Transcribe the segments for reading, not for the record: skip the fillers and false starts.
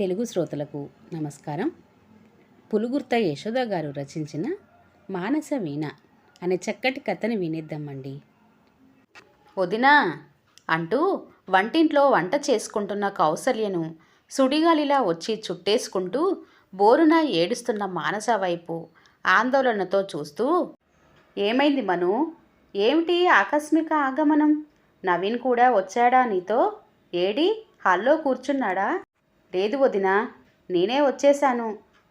తెలుగు శ్రోతలకు నమస్కారం. పులుగుర్త యశోద గారు రచించిన మానస వీణ అనే చక్కటి కథని వినేద్దామండి. వదినా అంటూ వంటింట్లో వంట చేసుకుంటున్న కౌసల్యను సుడిగాలిలా వచ్చి చుట్టేసుకుంటూ బోరున ఏడుస్తున్న మానస వైపు ఆందోళనతో చూస్తూ, ఏమైంది మను? ఏమిటి ఆకస్మిక ఆగమనం? నవీన్ కూడా వచ్చాడా నీతో? ఏడి హాల్లో కూర్చున్నాడా? లేదు వదినా, నేనే వచ్చేశాను.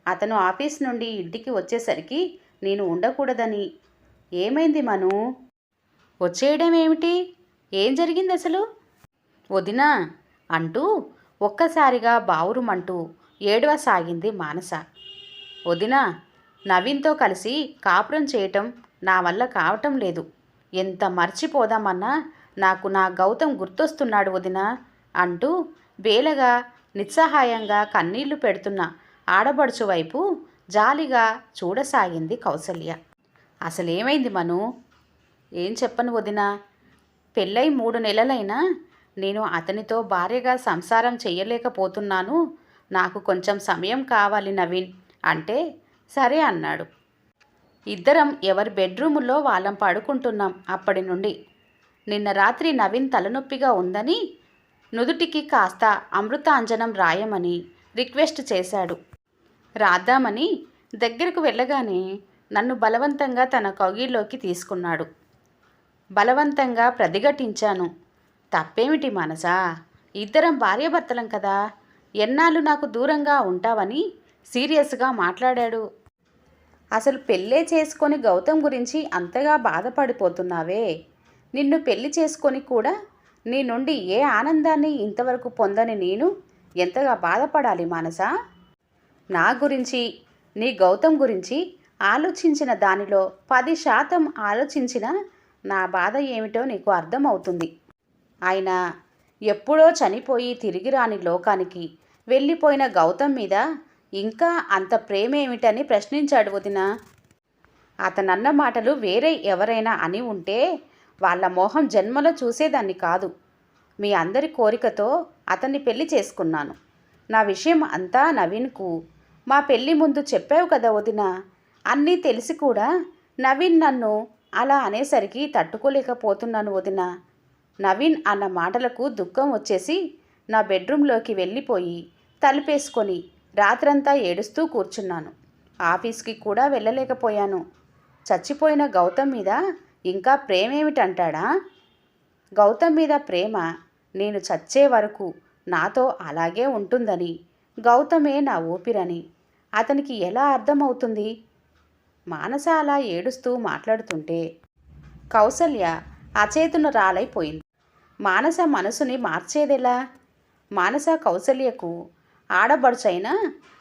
అతను ఆఫీస్ నుండి ఇంటికి వచ్చేసరికి నేను ఉండకూడదని. ఏమైంది మను? వచ్చేయడం ఏమిటి? ఏం జరిగింది అసలు? వదినా అంటూ ఒక్కసారిగా బావురుమంటూ ఏడవసాగింది మానస. వదినా, నవీన్తో కలిసి కాపురం చేయటం నా వల్ల కావటం లేదు. ఎంత మర్చిపోదామన్నా నాకు నా గౌతమ్ గుర్తొస్తున్నాడు వదినా అంటూ బేలగా నిస్సహాయంగా కన్నీళ్లు పెడుతున్న ఆడబడుచు వైపు జాలిగా చూడసాగింది కౌసల్య. అసలేమైంది మను? ఏం చెప్పను వదినా. పెళ్ళై 3 నెలలైనా నేను అతనితో భార్యగా సంసారం చెయ్యలేకపోతున్నాను. నాకు కొంచెం సమయం కావాలి నవీన్ అంటే సరే అన్నాడు. ఇద్దరం ఎవరి బెడ్రూముల్లో వాళ్ళం పడుకుంటున్నాం అప్పటి నుండి. నిన్న రాత్రి నవీన్ తలనొప్పిగా ఉందని నుదుటికి కాస్త అమృతాంజనం రాయమని రిక్వెస్ట్ చేశాడు. రాద్దామని దగ్గరకు వెళ్ళగానే నన్ను బలవంతంగా తన కౌగిల్లోకి తీసుకున్నాడు. బలవంతంగా ప్రతిఘటించాను. తప్పేమిటి మనసా? ఇద్దరం భార్యాభర్తలం కదా. ఎన్నాళ్ళు నాకు దూరంగా ఉంటావని సీరియస్గా మాట్లాడాడు. అసలు పెళ్ళే చేసుకొని గౌతమ్ గురించి అంతగా బాధపడిపోతున్నావే. నిన్ను పెళ్లి చేసుకొని కూడా నీ నుండి ఏ ఆనందాన్ని ఇంతవరకు పొందని నేను ఎంతగా బాధపడాలి మానసా? నా గురించి, నీ గౌతమ్ గురించి ఆలోచించిన దానిలో 10% ఆలోచించిన నా బాధ ఏమిటో నీకు అర్థమవుతుంది. ఆయన ఎప్పుడో చనిపోయి తిరిగి రాని లోకానికి వెళ్ళిపోయిన గౌతమ్ మీద ఇంకా అంత ప్రేమేమిటని ప్రశ్నించాడు వదినా. అతనన్న మాటలు వేరే ఎవరైనా అని ఉంటే వాళ్ళ మోహం జన్మలో చూసేదాన్ని కాదు. మీ అందరి కోరికతో అతన్ని పెళ్లి చేసుకున్నాను. నా విషయం అంతా నవీన్కు మా పెళ్ళి ముందు చెప్పావు కదా వదినా. అన్నీ తెలిసి కూడా నవీన్ నన్ను అలా అనేసరికి తట్టుకోలేకపోతున్నాను వదినా. నవీన్ అన్న మాటలకు దుఃఖం వచ్చేసి నా బెడ్రూమ్లోకి వెళ్ళిపోయి తలుపేసుకొని రాత్రంతా ఏడుస్తూ కూర్చున్నాను. ఆఫీస్కి కూడా వెళ్ళలేకపోయాను. చచ్చిపోయిన గౌతమ్ మీద ఇంకా ప్రేమేమిటంటాడా? గౌతమ్ మీద ప్రేమ నేను చచ్చే వరకు నాతో అలాగే ఉంటుందని, గౌతమే నా ఊపిరని అతనికి ఎలా అర్థమవుతుంది? మానస అలా ఏడుస్తూ మాట్లాడుతుంటే కౌసల్య అచేతనురాలైపోయింది. మానస మనసుని మార్చేదెలా? మానస కౌసల్యకు ఆడబడుచైనా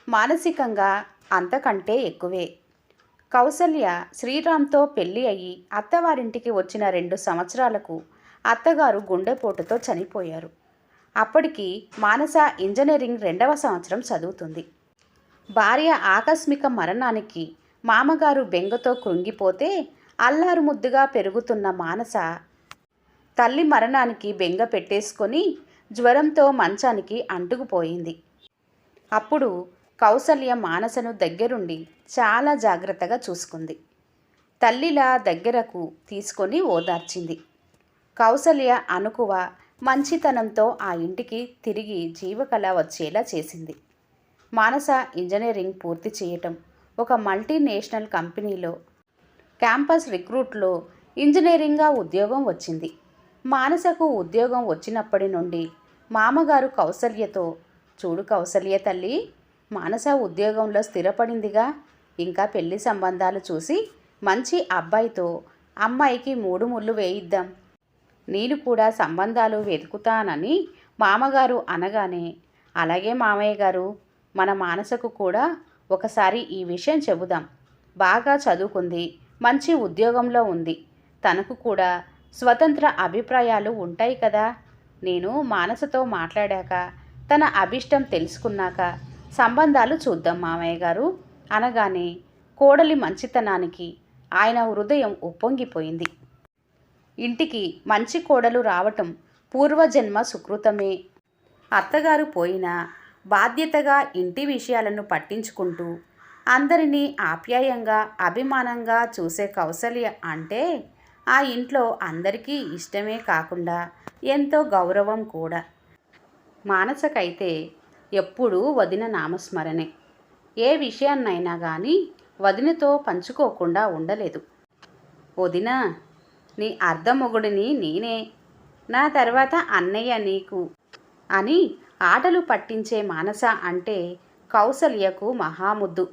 మానసికంగా అంతకంటే ఎక్కువే. కౌసల్య శ్రీరామ్తో పెళ్ళి అయ్యి అత్తవారింటికి వచ్చిన 2 సంవత్సరాలకు అత్తగారు గుండెపోటుతో చనిపోయారు. అప్పటికి మానస ఇంజనీరింగ్ 2వ సంవత్సరం చదువుతుంది. భార్య ఆకస్మిక మరణానికి మామగారు బెంగతో కృంగిపోతే అల్లారు ముద్దుగా పెరుగుతున్న మానస తల్లి మరణానికి బెంగ పెట్టేసుకొని జ్వరంతో మంచానికి అంటుకుపోయింది. అప్పుడు కౌసల్య మానసను దగ్గరుండి చాలా జాగ్రత్తగా చూసుకుంది. తల్లిలా దగ్గరకు తీసుకొని ఓదార్చింది. కౌసల్య అనుకువ మంచితనంతో ఆ ఇంటికి తిరిగి జీవకళ వచ్చేలా చేసింది. మానస ఇంజనీరింగ్ పూర్తి చేయటం, ఒక మల్టీనేషనల్ కంపెనీలో క్యాంపస్ రిక్రూట్లో ఇంజనీరింగ్గా ఉద్యోగం వచ్చింది. మానసకు ఉద్యోగం వచ్చినప్పటి నుండి మామగారు కౌసల్యతో, చూడు కౌసల్య తల్లి, మానస ఉద్యోగంలో స్థిరపడిందిగా, ఇంకా పెళ్లి సంబంధాలు చూసి మంచి అబ్బాయితో అమ్మాయికి 3 ముళ్ళు వేయిద్దాం. నేను కూడా సంబంధాలు వెతుకుతానని మామగారు అనగానే, అలాగే మామయ్య గారు, మన మానసకు కూడా ఒకసారి ఈ విషయం చెబుదాం. బాగా చదువుకుంది, మంచి ఉద్యోగంలో ఉంది. తనకు కూడా స్వతంత్ర అభిప్రాయాలు ఉంటాయి కదా. నేను మానసతో మాట్లాడాక తన అభిష్టం తెలుసుకున్నాక సంబంధాలు చూద్దాం మామయ్య గారు అనగానే కోడలి మంచితనానికి ఆయన హృదయం ఉప్పొంగిపోయింది. ఇంటికి మంచి కోడలు రావటం పూర్వజన్మ సుకృతమే. అత్తగారు పోయినా బాధ్యతగా ఇంటి విషయాలను పట్టించుకుంటూ అందరినీ ఆప్యాయంగా అభిమానంగా చూసే కౌసల్య అంటే ఆ ఇంట్లో అందరికీ ఇష్టమే కాకుండా ఎంతో గౌరవం కూడా. మానసకైతే ఎప్పుడూ వదిన నామస్మరణే. ఏ విషయాన్నైనా కానీ వదినతో పంచుకోకుండా ఉండలేదు. వదిన, నీ అర్ధమొగుడిని నేనే, నా తర్వాత అన్నయ్య నీకు అని ఆటలు పట్టించే మానస అంటే కౌసల్యకు మహాముద్దు.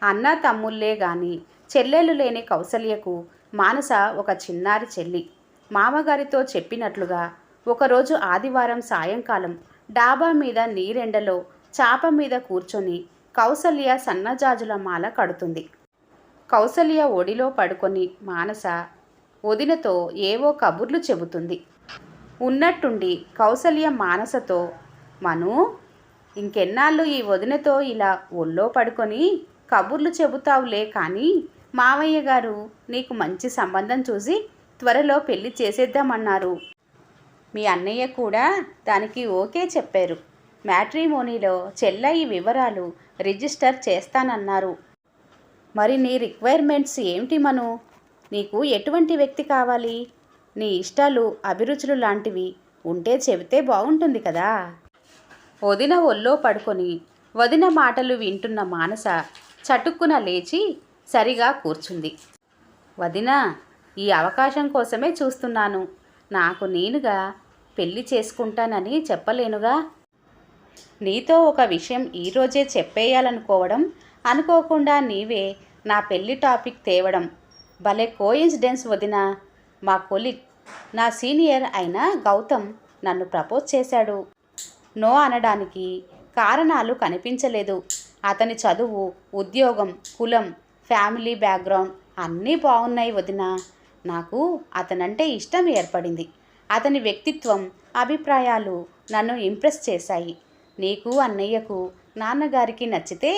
అన్న తమ్ముళ్ళే గాని చెల్లెలు లేని కౌసల్యకు మానస ఒక చిన్నారి చెల్లి. మామగారితో చెప్పినట్లుగా ఒకరోజు ఆదివారం సాయంకాలం డాబా మీద నీరెండలో చాప మీద కూర్చొని కౌసల్య సన్నజాజుల మాల కడుతుంది. కౌసల్య ఒడిలో పడుకొని మానస వదినతో ఏవో కబుర్లు చెబుతుంది. ఉన్నట్టుండి కౌసల్య మానసతో, మను, ఇంకెన్నాళ్ళు ఈ వదినతో ఇలా ఒళ్ళో పడుకొని కబుర్లు చెబుతావులే కానీ మావయ్య గారు నీకు మంచి సంబంధం చూసి త్వరలో పెళ్లి చేసేద్దామన్నారు. మీ అన్నయ్య కూడా దానికి ఓకే చెప్పారు. మ్యాట్రిమోనీలో చెల్లయి వివరాలు రిజిస్టర్ చేస్తానన్నారు. మరి నీ రిక్వైర్మెంట్స్ ఏమిటి మను? నీకు ఎటువంటి వ్యక్తి కావాలి? నీ ఇష్టాలు అభిరుచులు లాంటివి ఉంటే చెబితే బాగుంటుంది కదా. వదిన ఒళ్ళో పడుకొని వదిన మాటలు వింటున్న మానస చటుక్కున లేచి సరిగా కూర్చుంది. వదిన, ఈ అవకాశం కోసమే చూస్తున్నాను. నాకు నేనుగా పెళ్లి చేసుకుంటానని చెప్పలేనుగా. నీతో ఒక విషయం ఈరోజే చెప్పేయాలనుకోవడం, అనుకోకుండా నీవే నా పెళ్లి టాపిక్ తేవడం భలే కోయిన్సిడెన్స్ వదిన. మా కొలీగ్, నా సీనియర్ అయిన గౌతమ్ నన్ను ప్రపోజ్ చేశాడు. నో అనడానికి కారణాలు కనిపించలేదు. అతని చదువు, ఉద్యోగం, కులం, ఫ్యామిలీ బ్యాక్గ్రౌండ్ అన్నీ బాగున్నాయి వదిన. నాకు అతనంటే ఇష్టం ఏర్పడింది. అతని వ్యక్తిత్వం, అభిప్రాయాలు నన్ను ఇంప్రెస్ చేశాయి. నీకు అన్నయ్యకు నాన్నగారికి నచ్చితే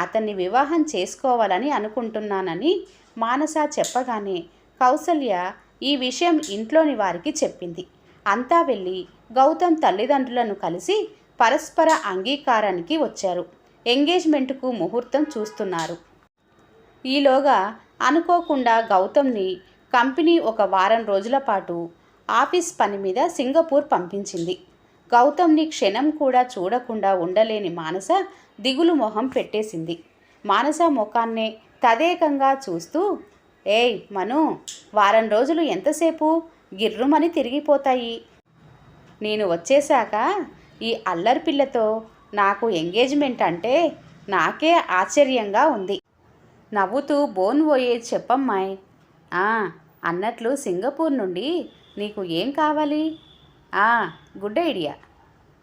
అతన్ని వివాహం చేసుకోవాలని అనుకుంటున్నానని మానస చెప్పగానే కౌసల్య ఈ విషయం ఇంట్లోని వారికి చెప్పింది. అంతా వెళ్ళి గౌతమ్ తల్లిదండ్రులను కలిసి పరస్పర అంగీకారానికి వచ్చారు. ఎంగేజ్మెంట్కు ముహూర్తం చూస్తున్నారు. ఈలోగా అనుకోకుండా గౌతమ్ని కంపెనీ ఒక వారం రోజుల పాటు ఆఫీస్ పని మీద సింగపూర్ పంపించింది. గౌతమ్ని క్షణం కూడా చూడకుండా ఉండలేని మానస దిగులు మొహం పెట్టేసింది. మానస ముఖాన్నే తదేకంగా చూస్తూ, ఏయ్ మను, వారం రోజులు ఎంతసేపు గిర్రుమని తిరిగిపోతాయి. నేను వచ్చేశాక ఈ అల్లరి పిల్లతో నాకు ఎంగేజ్మెంట్ అంటే నాకే ఆశ్చర్యంగా ఉంది. నవ్వుతూ బోన్ పోయేది చెప్పమ్మాయ్. అన్నట్లు సింగపూర్ నుండి నీకు ఏం కావాలి? Good idea.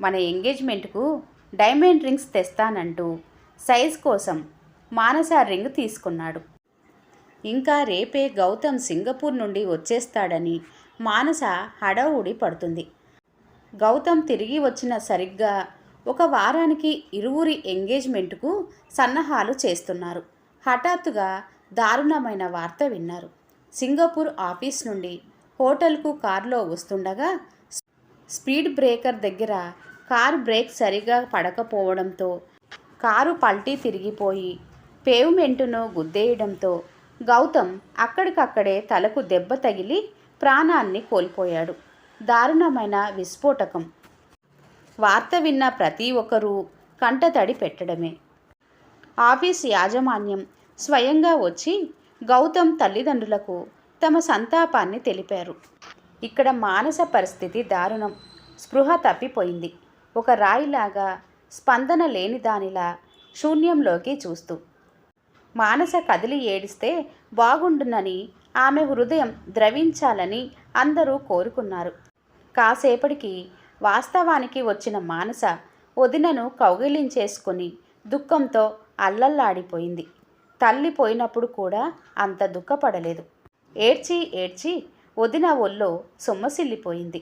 మన ఎంగేజ్మెంట్కు డైమండ్ రింగ్స్ తెస్తానంటూ సైజ్ కోసం మానస రింగ్ తీసుకున్నాడు. ఇంకా రేపే గౌతమ్ సింగపూర్ నుండి వచ్చేస్తాడని మానస హడావుడి పడుతుంది. గౌతమ్ తిరిగి వచ్చిన సరిగ్గా ఒక వారానికి ఇరువురి ఎంగేజ్మెంట్కు సన్నాహాలు చేస్తున్నారు. హఠాత్తుగా దారుణమైన వార్త విన్నారు. సింగపూర్ ఆఫీస్ నుండి హోటల్కు కారులో వస్తుండగా స్పీడ్ బ్రేకర్ దగ్గర కారు బ్రేక్ సరిగా పడకపోవడంతో కారు పల్టీ తిరిగిపోయి పేవ్మెంటును గుద్దేయడంతో గౌతమ్ అక్కడికక్కడే తలకు దెబ్బ తగిలి ప్రాణాన్ని కోల్పోయాడు. దారుణమైన విస్ఫోటకం. వార్త విన్న ప్రతి ఒక్కరూ కంటతడి పెట్టడమే. ఆఫీస్ యాజమాన్యం స్వయంగా వచ్చి గౌతమ్ తల్లిదండ్రులకు తమ సంతాపాన్ని తెలిపారు. ఇక్కడ మానస పరిస్థితి దారుణం. స్పృహ తప్పిపోయింది. ఒక రాయిలాగా, స్పందన లేని దానిలా శూన్యంలోకి చూస్తూ. మానస కదిలి ఏడిస్తే బాగుండునని, ఆమె హృదయం ద్రవించాలని అందరూ కోరుకున్నారు. కాసేపటికి వాస్తవానికి వచ్చిన మానస వదినను కౌగిలించేసుకొని దుఃఖంతో అల్లల్లాడిపోయింది. తల్లి పోయినప్పుడు కూడా అంత దుఃఖపడలేదు. ఏడ్చి ఏడ్చి వదిన ఒళ్ళో సొమ్మసిల్లిపోయింది.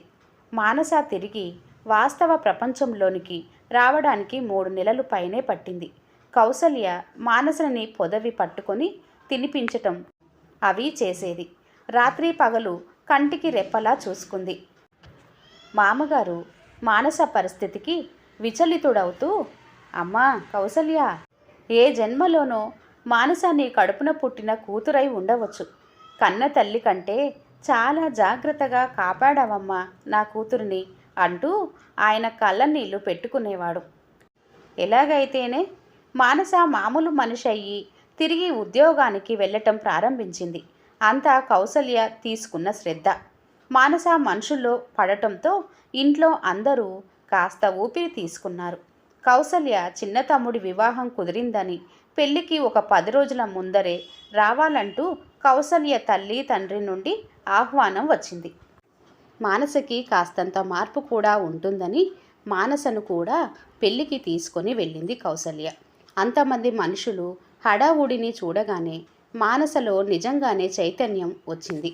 మానస తిరిగి వాస్తవ ప్రపంచంలోనికి రావడానికి 3 నెలలు పైనే పట్టింది. కౌసల్య మానసని పొదవి పట్టుకొని తినిపించటం అవి చేసేది. రాత్రి పగలు కంటికి రెప్పలా చూసుకుంది. మామగారు మానస పరిస్థితికి విచలితుడవుతూ అమ్మా కౌసల్య, ఏ జన్మలోనో మానస నీ కడుపున పుట్టిన కూతురై ఉండవచ్చు. కన్న తల్లి కంటే చాలా జాగ్రత్తగా కాపాడావమ్మా నా కూతురిని అంటూ ఆయన కళ్ళ నీళ్లు పెట్టుకునేవాడు. ఎలాగైతేనే మానస మామూలు మనిషి అయ్యి తిరిగి ఉద్యోగానికి వెళ్ళటం ప్రారంభించింది. అంతా కౌసల్య తీసుకున్న శ్రద్ధ. మానస మనుషుల్లో పడటంతో ఇంట్లో అందరూ కాస్త ఊపిరి తీసుకున్నారు. కౌసల్య చిన్న తమ్ముడి వివాహం కుదిరిందని పెళ్లికి ఒక 10 రోజుల ముందరే రావాలంటూ కౌసల్య తల్లి తండ్రి నుండి ఆహ్వానం వచ్చింది. మానసకి కాస్తంత మార్పు కూడా ఉంటుందని మానసను కూడా పెళ్లికి తీసుకొని వెళ్ళింది కౌసల్య. అంతమంది మనుషులు హడావుడిని చూడగానే మానసలో నిజంగానే చైతన్యం వచ్చింది.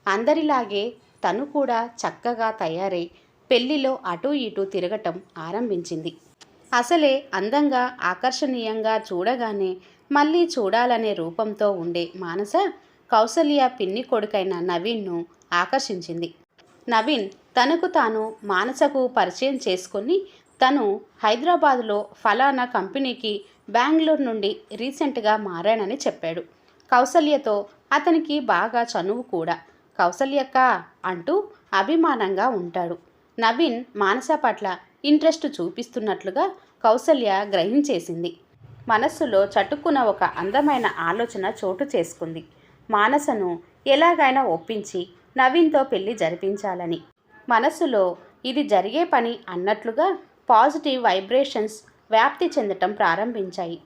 అందరిలాగే తను కూడా చక్కగా తయారై పెళ్లిలో అటూ ఇటూ తిరగటం ఆరంభించింది. అసలే అందంగా ఆకర్షణీయంగా చూడగానే మళ్ళీ చూడాలనే రూపంతో ఉండే మానస కౌసల్య పిన్ని కొడుకైన నవీన్ను ఆకర్షించింది. నవీన్ తనకు తాను మానసకు పరిచయం చేసుకొని తను హైదరాబాదులో ఫలానా కంపెనీకి బెంగళూరు నుండి రీసెంట్గా మారానని చెప్పాడు. కౌసల్యతో అతనికి బాగా చనువు కూడా. కౌసల్యక్క అంటూ అభిమానంగా ఉంటాడు. నవీన్ మానస పట్ల ఇంట్రెస్ట్ చూపిస్తున్నట్లుగా కౌసల్య గ్రహించేసింది. మనస్సులో చటుక్కున ఒక అందమైన ఆలోచన చోటు చేసుకుంది. మానసను ఎలాగైనా ఒప్పించి నవీన్తో పెళ్లి జరిపించాలని. మనస్సులో ఇది జరిగే పని అన్నట్లుగా పాజిటివ్ వైబ్రేషన్స్ వ్యాప్తి చెందటం ప్రారంభించాయి.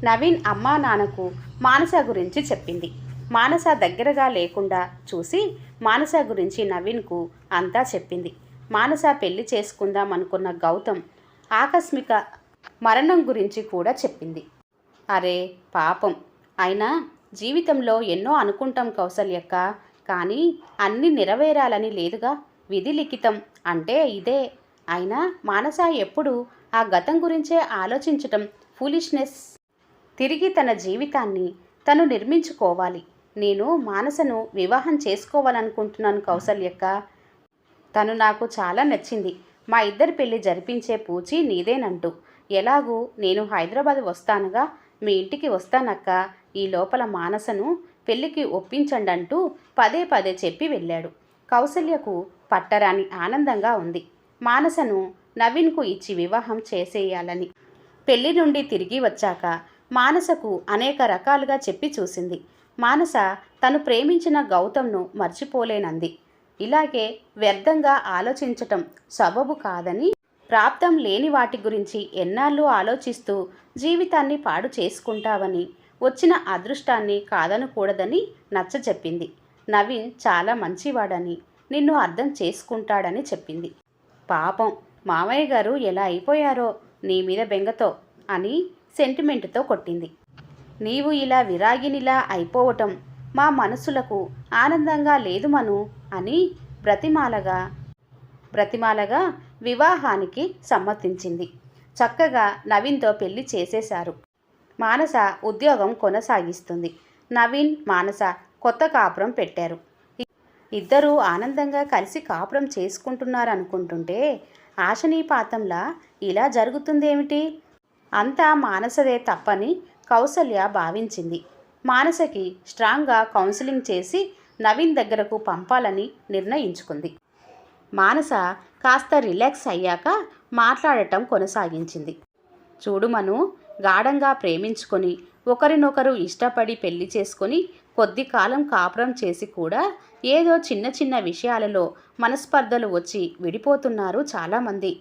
నవీన్ అమ్మా నాన్నకు మానస గురించి చెప్పింది. మానస దగ్గరగా లేకుండా చూసి మానస గురించి నవీన్కు అంతా చెప్పింది. మానస పెళ్లి చేసుకుందాం అనుకున్న గౌతమ్ ఆకస్మిక మరణం గురించి కూడా చెప్పింది. అరే పాపం, అయినా జీవితంలో ఎన్నో అనుకుంటాం కౌసల్యక్క, కానీ అన్నీ నెరవేరాలని లేదుగా. విధి లిఖితం అంటే ఇదే. అయినా మానస ఎప్పుడు ఆ గతం గురించే ఆలోచించటం ఫూలిష్నెస్. తిరిగి తన జీవితాన్ని తను నిర్మించుకోవాలి. నేను మానసను వివాహం చేసుకోవాలనుకుంటున్నాను కౌసల్యక్క. తను నాకు చాలా నచ్చింది. మా ఇద్దరి పెళ్లి జరిపించే పూచి నీదేనంటూ. ఎలాగూ నేను హైదరాబాద్ వస్తానుగా, మీ ఇంటికి వస్తానక్క. ఈ లోపల మానసను పెళ్లికి ఒప్పించండంటూ పదే పదే చెప్పి వెళ్ళాడు. కౌసల్యకు పట్టరాని ఆనందంగా ఉంది. మానసను నవీన్కు ఇచ్చి వివాహం చేసేయాలని. పెళ్లి నుండి తిరిగి వచ్చాక మానసకు అనేక రకాలుగా చెప్పి చూసింది. మానస తను ప్రేమించిన గౌతమ్ను మర్చిపోలేనంది. ఇలాగే వ్యర్థంగా ఆలోచించటం సబబు కాదని, ప్రాప్తం లేని వాటి గురించి ఎన్నాళ్ళు ఆలోచిస్తూ జీవితాన్ని పాడు చేసుకుంటావని, వచ్చిన అదృష్టాన్ని కాదనకూడదని నచ్చచెప్పింది. నవీన్ చాలా మంచివాడని, నిన్ను అర్థం చేసుకుంటాడని చెప్పింది. పాపం మామయ్య గారు ఎలా అయిపోయారో నీ మీద బెంగతో అని సెంటిమెంటుతో కొట్టింది. నీవు ఇలా విరాగినిలా అయిపోవటం మా మనసులకు ఆనందంగా లేదు మను అని బ్రతిమాలగా వివాహానికి సమ్మతించింది. చక్కగా నవీన్తో పెళ్లి చేసేశారు. మానస ఉద్యోగం కొనసాగిస్తుంది. నవీన్ మానస కొత్త కాపురం పెట్టారు. ఇద్దరూ ఆనందంగా కలిసి కాపురం చేసుకుంటున్నారనుకుంటుంటే ఆశనీపాతంలా ఇలా జరుగుతుందేమిటి? అంతా మానసదే తప్పని కౌసల్య భావించింది. మానసకి స్ట్రాంగ్గా కౌన్సిలింగ్ చేసి నవీన్ దగ్గరకు పంపాలని నిర్ణయించుకుంది. మానస కాస్త రిలాక్స్ అయ్యాక మాట్లాడటం కొనసాగించింది. చూడు మను, గాఢంగా ప్రేమించుకొని ఒకరినొకరు ఇష్టపడి పెళ్లి చేసుకొని కొద్ది కాలం కాపురం చేసి కూడా ఏదో చిన్న చిన్న విషయాలలో మనస్పర్ధలు వచ్చి విడిపోతున్నారు చాలామంది.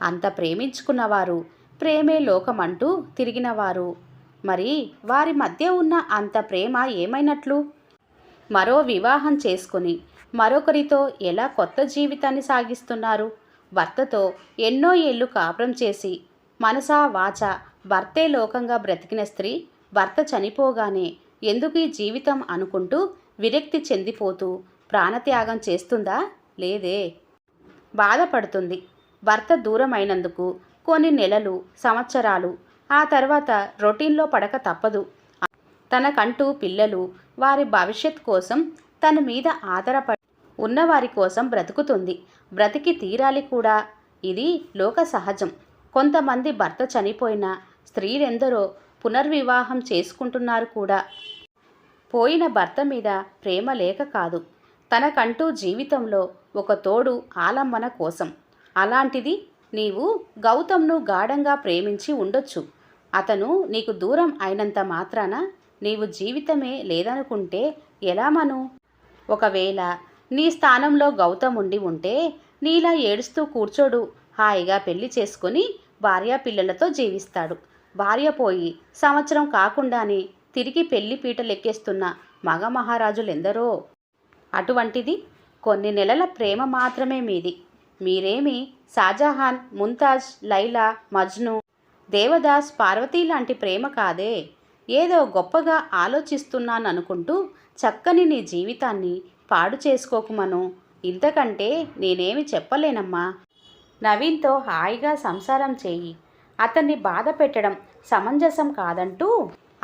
అంత ప్రేమించుకున్నవారు, ప్రేమే లోకమంటూ తిరిగినవారు, మరి వారి మధ్య ఉన్న అంత ప్రేమ ఏమైనట్లు? మరో వివాహం చేసుకుని మరొకరితో ఎలా కొత్త జీవితాన్ని సాగిస్తున్నారు? భర్తతో ఎన్నో ఏళ్ళు కాపురం చేసి మనసా వాచ భర్తే లోకంగా బ్రతికిన స్త్రీ భర్త చనిపోగానే ఎందుకు ఈ జీవితం అనుకుంటూ విరక్తి చెందిపోతూ ప్రాణత్యాగం చేస్తుందా? లేదే. బాధపడుతుంది. భర్త దూరమైనందుకు కొన్ని నెలలు, సంవత్సరాలు. ఆ తర్వాత రొటీన్లో పడక తప్పదు. తనకంటూ పిల్లలు, వారి భవిష్యత్ కోసం తన మీద ఆధారపడి ఉన్నవారి కోసం బ్రతుకుతుంది. బ్రతికి తీరాలి కూడా. ఇది లోక సహజం. కొంతమంది భర్త చనిపోయిన స్త్రీలెందరో పునర్వివాహం చేసుకుంటున్నారు కూడా. పోయిన భర్త మీద ప్రేమ లేక కాదు, తనకంటూ జీవితంలో ఒక తోడు ఆలంబన కోసం. అలాంటిది నీవు గౌతమ్ను గాఢంగా ప్రేమించి ఉండొచ్చు. అతను నీకు దూరం అయినంత మాత్రాన నీవు జీవితమే లేదనుకుంటే ఎలా మను? ఒకవేళ నీ స్థానంలో గౌతమ్ ఉండి ఉంటే నీలా ఏడుస్తూ కూర్చోడు. హాయిగా పెళ్లి చేసుకొని భార్యా పిల్లలతో జీవిస్తాడు. భార్య పోయి సంవత్సరం కాకుండానే తిరిగి పెళ్లి పీటలెక్కేస్తున్న మగ మహారాజులెందరో. అటువంటిది కొన్ని నెలల ప్రేమ మాత్రమే మీది. మీరేమి షాజహాన్, ముంతాజ్, లైలా, మజ్ను, దేవదాస్, పార్వతీ లాంటి ప్రేమ కాదే. ఏదో గొప్పగా ఆలోచిస్తున్నాననుకుంటూ చక్కని నీ జీవితాన్ని పాడు చేసుకోకుమను. ఇంతకంటే నేనేమి చెప్పలేనమ్మా. నవీన్తో హాయిగా సంసారం చేయి. అతన్ని బాధ పెట్టడం సమంజసం కాదంటూ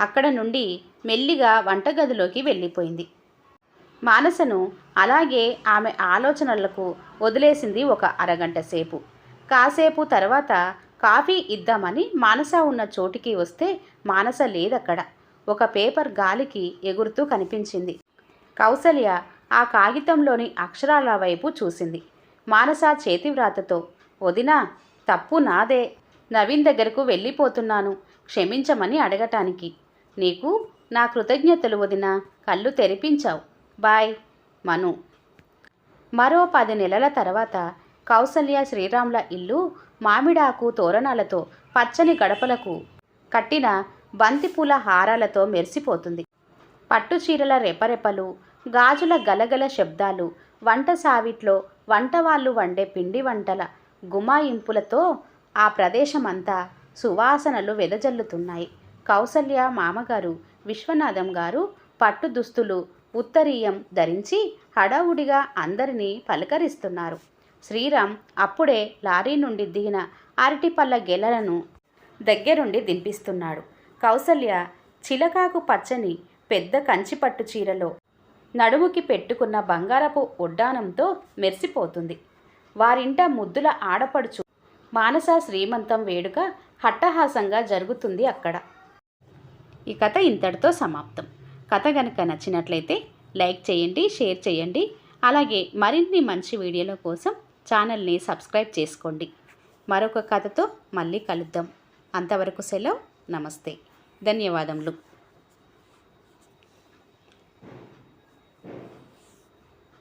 అక్కడ నుండి మెల్లిగా వంటగదిలోకి వెళ్ళిపోయింది. మానసను అలాగే ఆమె ఆలోచనలకు వదిలేసింది ఒక అరగంట సేపు. కాసేపు తర్వాత కాఫీ ఇద్దామని మానస ఉన్న చోటికి వస్తే మానస లేదక్కడ. ఒక పేపర్ గాలికి ఎగురుతూ కనిపించింది. కౌసల్య ఆ కాగితంలోని అక్షరాల వైపు చూసింది. మానస చేతివ్రాతతో, వదినా, తప్పు నాదే. నవీన్ దగ్గరకు వెళ్ళిపోతున్నాను, క్షమించమని అడగటానికి. నీకు నా కృతజ్ఞతలు వదినా, కళ్ళు తెరిపించావు. బాయ్ మను. మరో 10 నెలల తర్వాత కౌసల్య శ్రీరామ్ల ఇల్లు మామిడాకు తోరణాలతో, పచ్చని గడపలకు కట్టిన బంతిపూల హారాలతో మెరిసిపోతుంది. పట్టుచీరల రెపరెపలు, గాజుల గలగల శబ్దాలు, వంట సావిట్లో వంటవాళ్ళు వండే పిండి వంటల గుమాయింపులతో ఆ ప్రదేశమంతా సువాసనలు వెదజల్లుతున్నాయి. కౌసల్య మామగారు విశ్వనాథం గారు పట్టు దుస్తులు, ఉత్తరీయం ధరించి హడావుడిగా అందరినీ పలకరిస్తున్నారు. శ్రీరామ్ అప్పుడే లారీ నుండి దిగిన అరటిపళ్ళ గెలలను దగ్గరుండి దింపిస్తున్నాడు. కౌసల్య చిలకాకు పచ్చని పెద్ద కంచిపట్టు చీరలో నడుముకి పెట్టుకున్న బంగారపు ఒడ్డానంతో మెరిసిపోతుంది. వారింట ముద్దుల ఆడపడుచు మానస శ్రీమంతం వేడుక హట్టహాసంగా జరుగుతుంది అక్కడ. ఈ కథ ఇంతటితో సమాప్తం. కథ కనుక నచ్చినట్లయితే లైక్ చేయండి, షేర్ చేయండి. అలాగే మరిన్ని మంచి వీడియోల కోసం ఛానల్ని సబ్స్క్రైబ్ చేసుకోండి. మరొక కథతో మళ్ళీ కలుద్దాం. అంతవరకు సెలవు. నమస్తే. ధన్యవాదములు.